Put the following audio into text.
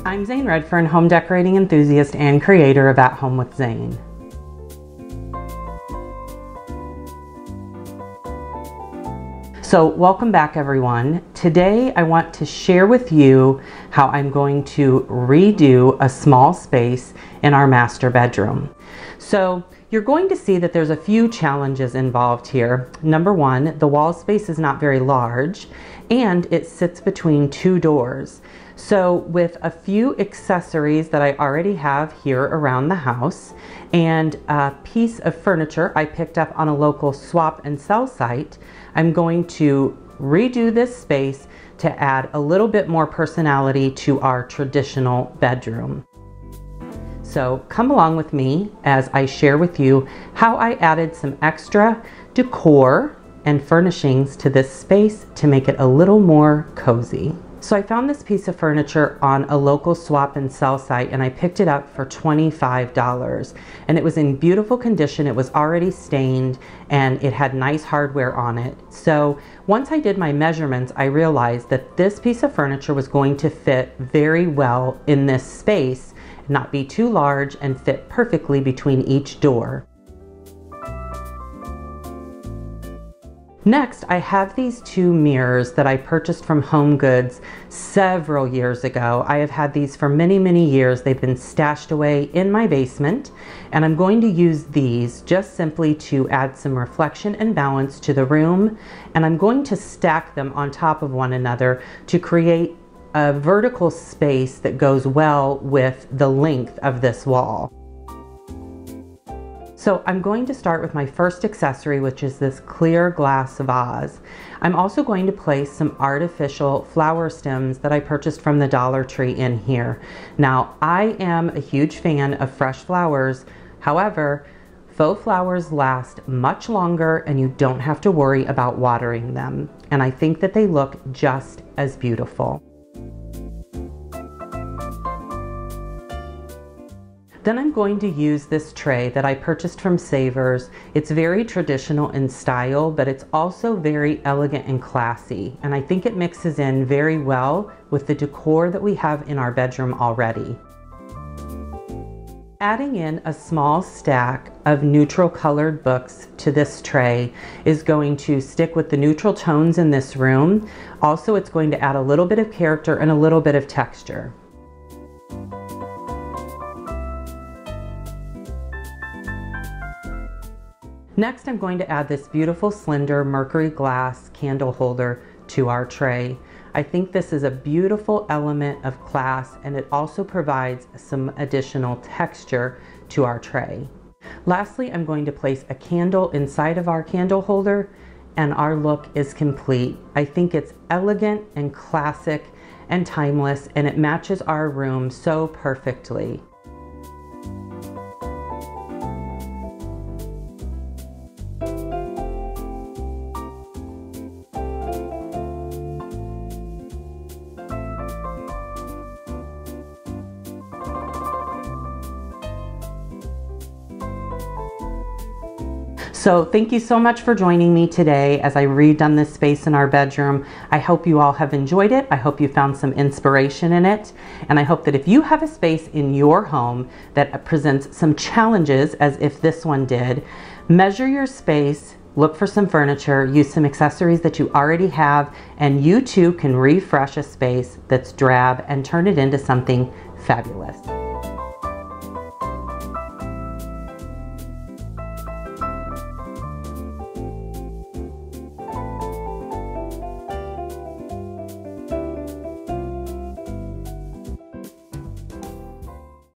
I'm Zane Redfern, home decorating enthusiast and creator of At Home with Zane. So welcome back everyone. Today I want to share with you how I'm going to redo a small space in our master bedroom. So you're going to see that there's a few challenges involved here. Number one, the wall space is not very large and it sits between two doors. So with a few accessories that I already have here around the house and a piece of furniture I picked up on a local swap and sell site, I'm going to redo this space to add a little bit more personality to our traditional bedroom. So come along with me as I share with you how I added some extra decor and furnishings to this space to make it a little more cozy. So I found this piece of furniture on a local swap and sell site and I picked it up for $25 and it was in beautiful condition. It was already stained and it had nice hardware on it. So once I did my measurements, I realized that this piece of furniture was going to fit very well in this space, not be too large and fit perfectly between each door. Next, I have these two mirrors that I purchased from Home Goods several years ago. I have had these for many, many years. They've been stashed away in my basement, and I'm going to use these just simply to add some reflection and balance to the room, and I'm going to stack them on top of one another to create a vertical space that goes well with the length of this wall. So I'm going to start with my first accessory, which is this clear glass vase. I'm also going to place some artificial flower stems that I purchased from the Dollar Tree in here. Now, I am a huge fan of fresh flowers. However, faux flowers last much longer and you don't have to worry about watering them. And I think that they look just as beautiful. Then I'm going to use this tray that I purchased from Savers. It's very traditional in style, but it's also very elegant and classy. And I think it mixes in very well with the decor that we have in our bedroom already. Adding in a small stack of neutral colored books to this tray is going to stick with the neutral tones in this room. Also, it's going to add a little bit of character and a little bit of texture. Next, I'm going to add this beautiful slender mercury glass candle holder to our tray. I think this is a beautiful element of class and it also provides some additional texture to our tray. Lastly, I'm going to place a candle inside of our candle holder and our look is complete. I think it's elegant and classic and timeless and it matches our room so perfectly. So thank you so much for joining me today as I redone this space in our bedroom. I hope you all have enjoyed it. I hope you found some inspiration in it. And I hope that if you have a space in your home that presents some challenges as if this one did, measure your space, look for some furniture, use some accessories that you already have, and you too can refresh a space that's drab and turn it into something fabulous.